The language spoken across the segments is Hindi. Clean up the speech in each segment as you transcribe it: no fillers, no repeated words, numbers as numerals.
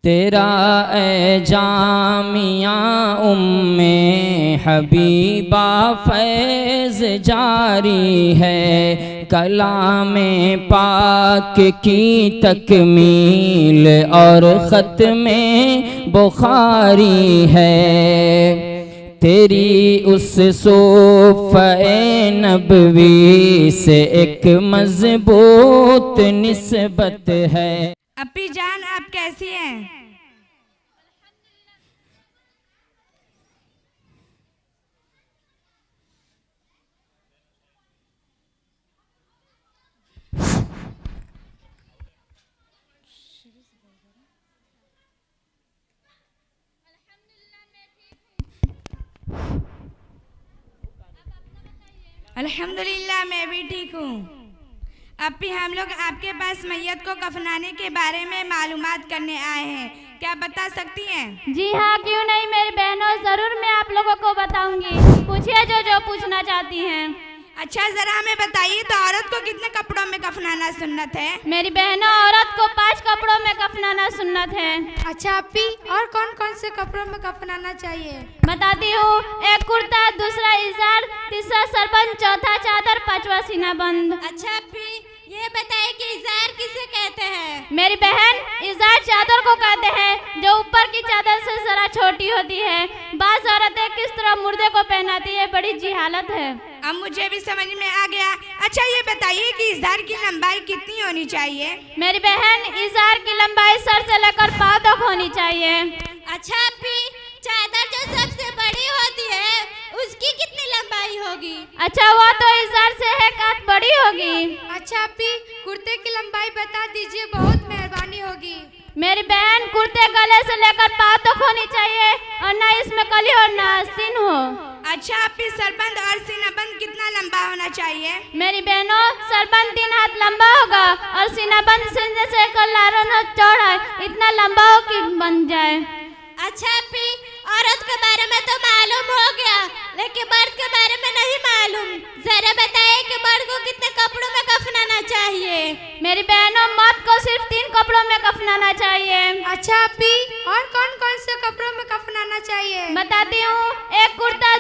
तेरा ए जामिया उम्मे हबीबा फैज़ जारी है, कलामे पाक की तकमील और ख़त्मे बुखारी है। तेरी उस सूफ़े नबवी से एक मज़बूत निस्बत है। अपी जान आप कैसी हैं? अल्हम्दुलिल्लाह मैं भी ठीक हूँ। अभी हम लोग आपके पास मैयत को कफनाने के बारे में मालूमात करने आए हैं, क्या बता सकती हैं? जी हाँ, क्यों नहीं मेरी बहनों, जरूर मैं आप लोगों को बताऊंगी। पूछिए जो पूछना चाहती हैं। अच्छा जरा हमें बताइए तो औरत को कितने कपड़ों में कफनाना सुन्नत है? मेरी बहनों, औरत को 5 कपड़ों में कफनाना सुन्नत है। अच्छा अप्पी, और कौन कौन से कपड़ों में कफनाना चाहिए? बताती हूँ। एक कुर्ता, दूसरा इजार, तीसरा सरबंद, चौथा चादर, पांचवा सीना बंद। अच्छा अप्पी ये बताइए कि इजार किसे कहते हैं? मेरी बहन, इजार चादर को कहते हैं जो ऊपर की चादर से जरा छोटी होती है। बाज़ औरतें किस तरह मुर्दे को पहनाती है, बड़ी जिहालत है। अब मुझे भी समझ में आ गया। अच्छा ये बताइए कि इजार की लंबाई कितनी होनी चाहिए? मेरी बहन, इजार की लंबाई सर से लेकर पाँव तक होनी चाहिए। अच्छा अप्पी चादर जो सबसे बड़ी होती है उसकी कितनी लंबाई होगी? अच्छा वो तो इजार से 1 हाथ बड़ी होगी। अच्छा अप्पी कुर्ते की लंबाई बता दीजिए, बहुत मेहरबानी होगी। मेरी बहन, कुर्ते गले से लेकर पाँव तक होनी चाहिए और ना इसमें कली और ना आस्तीन हो। अच्छा अप्पी सरबंद और सीनाबंद कितना लंबा होना चाहिए? मेरी बहनों, सरबंद 3 हाथ लंबा होगा और सीनाबंद सीने से लारों चौड़ा इतना लंबा हो कि बन जाए। अच्छा अप्पी औरत के बारे में तो मालूम हो गया, लेकिन मर्द के बारे में नहीं मालूम। जरा बताइए कि मर्द को कितने कपड़ों में कफनाना चाहिए? मेरी बहनों, मर्द को सिर्फ 3 कपड़ों में कफनाना चाहिए। अच्छा अप्पी, और कौन कौन से कपड़ों में कफनाना चाहिए? बताती हूँ। एक कुर्ता,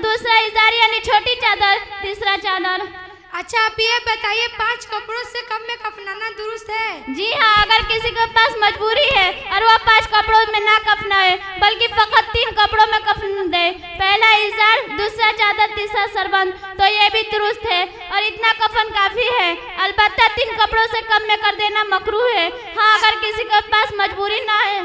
दूसरा इजार यानी छोटी चादर, तीसरा चादर। अच्छा अप्पी ये बताइए 5 कपड़ों से कम में कफनाना दुरुस्त है? जी हाँ, अगर किसी के पास मजबूरी है और वह 5 कपड़ों में ना कफनाए बल्कि फकत 3 कपड़ों में कफन दे, पहला इजार, दूसरा चादर, तीसरा सरबंद, तो ये भी दुरुस्त है और इतना कफन काफी है। अलबत्ता 3 कपड़ों से कम में कर देना मकरूह है। हाँ, अगर किसी के पास मजबूरी ना है,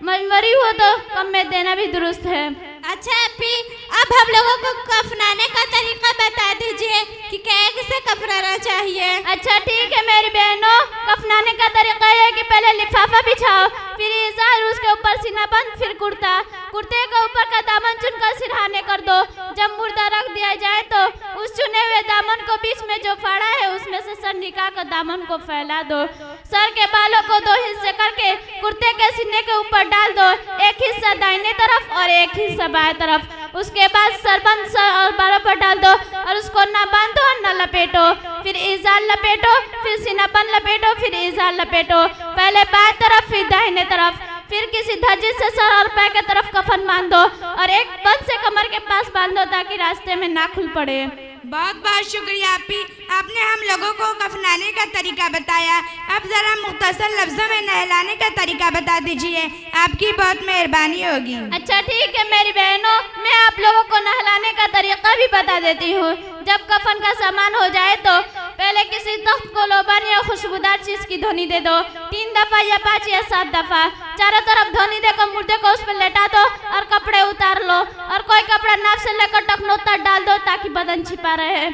मजबूरी हो तो कम में देना भी दुरुस्त है। अच्छा अप्पी अब हम लोगों को कफनाने का तरीका बता दीजिए कि कैसे कफनाना चाहिए? अच्छा ठीक है मेरी बहनों, कफनाने का तरीका है कि पहले लिफाफा बिछाओ, फिर इजार, उसके ऊपर सीनाबंद, फिर कुर्ता, कुर्ते के ऊपर का दामन चुनकर सिरहाने कर दो। जब मुर्दा रख दिया जाए तो उस चुने हुए दामन को बीच में जो फाड़ा है उसमें से सर निकाल कर दामन को फैला दो। सर के बालों को 2 हिस्से करके कुर्ते के सीने के ऊपर डाल दो, एक हिस्सा दाहिने तरफ और एक हिस्सा बाएं तरफ। उसके बाद सरबंद सर और बालों पर डाल दो और उसको ना बांधो और ना लपेटो। फिर इजार लपेटो, फिर सीनाबंद लपेटो, फिर इजार लपेटो, पहले बाएं तरफ फिर दाहिने तरफ। फिर किसी धज्जी से सर और पैर की तरफ कफन बांध दो और एक बंद से कमर के पास बांध दो ताकि रास्ते में ना खुल पड़े। बहुत बहुत शुक्रिया अप्पी, आपने हम लोगों को कफनाने का तरीका बताया। अब जरा मुख्तसर लफ्जों में नहलाने का तरीका बता दीजिए, आपकी बहुत मेहरबानी होगी। अच्छा ठीक है मेरी बहनों, मैं आप लोगों को नहलाने का तरीका भी बता देती हूँ। जब कफन का सामान हो जाए तो पहले किसी तख्त को लोबान या खुशबूदार चीज की धोनी दे दो, 3 दफा या 5 या 7 दफा। चारों तरफ धोनी देकर मुर्दे को उस पर लेटा दो और कपड़े उतार लो और कोई कपड़ा नाक से लेकर टखनों तक डाल दो ताकि बदन छिपा रहे।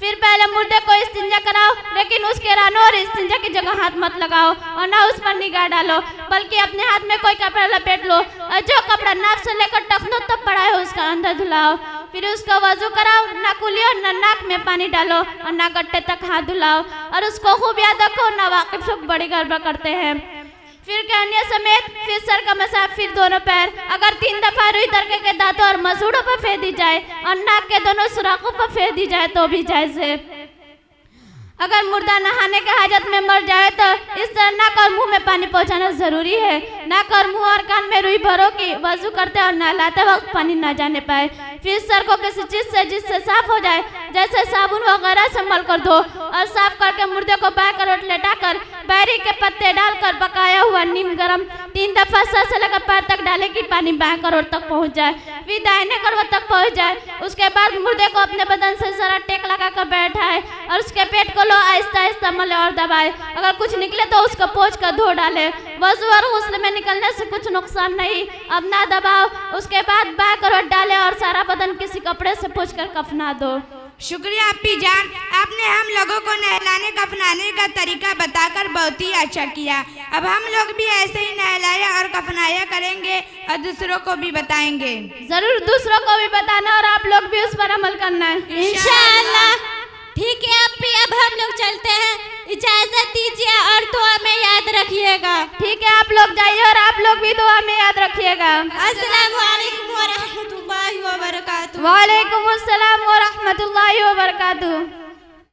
फिर पहले मुर्दे को इस्तिंजा कराओ, लेकिन उसके रानों और इस्तिंजा की जगह हाथ मत लगाओ और ना उस पर निगाह डालो, बल्कि अपने हाथ में कोई कपड़ा लपेट लो और जो कपड़ा नाक से लेकर टखनों तक पड़ा है उसका अंदर धुलाओ। फिर उसको वजू कराओ, ना कुली और ना नाक में पानी डालो और ना गट्टे तक हाथ धुलाओ और उसको खूब याद रखो, ना वाकिफ लोग बड़ी गड़बड़ करते हैं। फिर कहनिया समेत फिर सर का मसाज, फिर दोनों पैर, अगर 3 दफा रुई तड़के के दांतों और मसूड़ों पर फेर दी जाए और नाक के दोनों सुराखों पर फेर दी जाए तो भी जायज है। अगर मुर्दा नहाने के हाजत में मर जाए तो इस तरह नाक और मुंह में पानी पहुंचाना जरूरी है। नाक और मुंह और कान में रुई भरो कि वजू करते और नहलाते वक्त पानी न जाने पाए। फिर सर को किसी चीज से जिससे साफ हो जाए, जैसे साबुन वगैरह से मल कर धो और साफ करके मुर्दे को बाएं करवट लेटाकर बैरी के पत्ते डालकर पकाया हुआ नीम गरम 3 दफा सर से लेकर पैर तक डाले कि पानी बाएं करवट तक पहुंच जाए, फिर दाहिने करवट तक पहुंच जाए। उसके बाद मुर्दे को अपने बदन से जरा टेक लगाकर बैठाए और उसके पेट को लो आहिस्ता आहिस्ता मले और दबाए। अगर कुछ निकले तो उसको पोंछ कर धो डाले। वजू और गुस्ल में निकलने से कुछ नुकसान नहीं, अब ना दबाओ। उसके बाद बाएं करवट डाले और सारा बदन किसी कपड़े से पोंछ कर कफना दो। शुक्रिया अप्पी जान, आपने हम लोगों को नहलाने कफनाने का तरीका बताकर बहुत ही अच्छा किया। अब हम लोग भी ऐसे ही नहलाया और कफनाया करेंगे और दूसरों को भी बताएंगे। जरूर दूसरों को भी बताना और आप लोग भी उस पर अमल करना है इंशाअल्लाह। ठीक है अप्पी, अब हम लोग चलते हैं, इजाजत दीजिए और दुआ में याद रखिएगा। ठीक है, आप लोग जाइए और आप लोग भी दुआ में याद रखिएगा। अस्सलामु अलैकुम व रहमतुल्लाहि व बरकातुहू। वालेकुम अस्सलाम व रहमतुल्लाहि व बरकातुहू।